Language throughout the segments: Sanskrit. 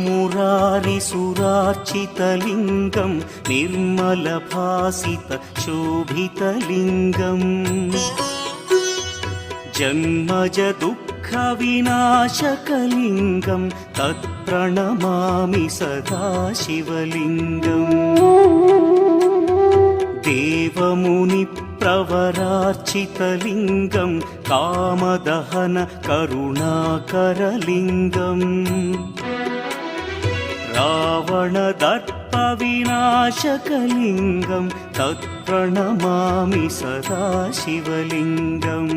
मुरारिसुरार्चितलिङ्गं निर्मलभासितशोभितलिङ्गम् जन्मजदुःखविनाशकलिङ्गं तत्प्रणमामि सदा शिवलिङ्गम् देवमुनिप्रवरार्चितलिङ्गं कामदहन करुणाकरलिङ्गम् रावणदर्पविनाशकलिङ्गं तत्प्रणमामि सदा शिवलिङ्गम्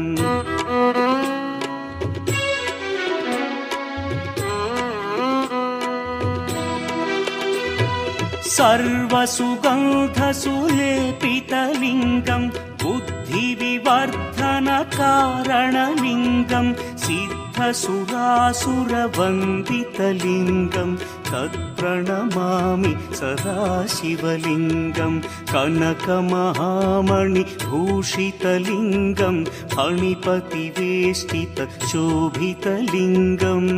सर्वसुगन्धसुलेपितलिङ्गं बुद्धिविवर्धनकारणलिङ्गं सिद्धसुरासुरवन्दितलिङ्गं तत्प्रणमामि सदा शिवलिङ्गं कनकमहामणिभूषितलिङ्गं फणिपतिवेष्टितशोभितलिङ्गम्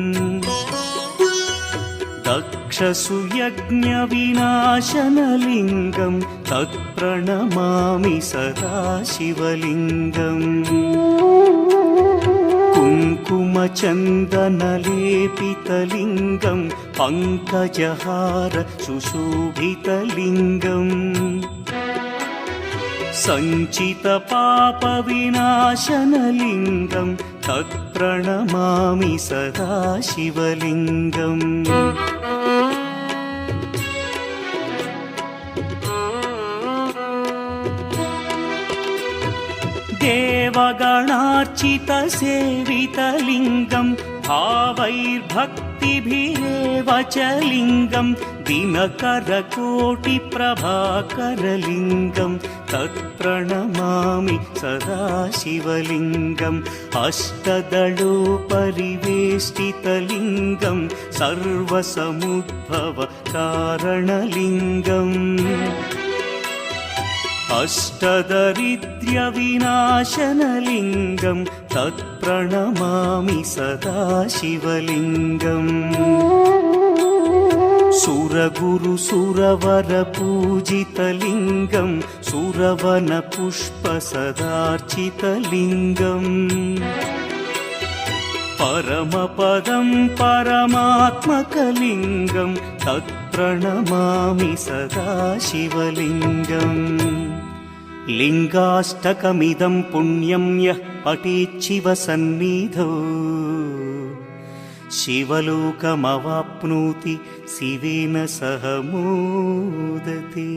दक्षसुयज्ञविनाशनलिङ्गं तत्प्रणमामि सदा शिवलिङ्गम् कुङ्कुमचन्दनलेपितलिङ्गं पङ्कजहार सुशोभितलिङ्गम् सञ्चितपापविनाशनलिङ्गं तत्प्रणमामि सदा शिवलिङ्गम् देवगणार्चितसेवितलिङ्गं भावैर्भक्तिभिरेव च लिङ्गं दिनकरकोटिप्रभाकरलिङ्गं तत्प्रणमामि सदा शिवलिङ्गम् अष्टदलोपरिवेष्टितलिङ्गं सर्वसमुद्भवकारणलिङ्गम् अष्टदरिद्र्यविनाशनलिङ्गं तत्प्रणमामि सदा शिवलिङ्गम् सुरगुरुसुरवरपूजितलिङ्गं सुरवनपुष्पसदार्चितलिङ्गम् परमपदं परमात्मकलिङ्गं तत्प्रणमामि सदा शिवलिङ्गम् लिङ्गाष्टकमिदं पुण्यं यः पठेच्छिवसन्निधौ शिवलोकमवाप्नोति शिवेन सह मोदते।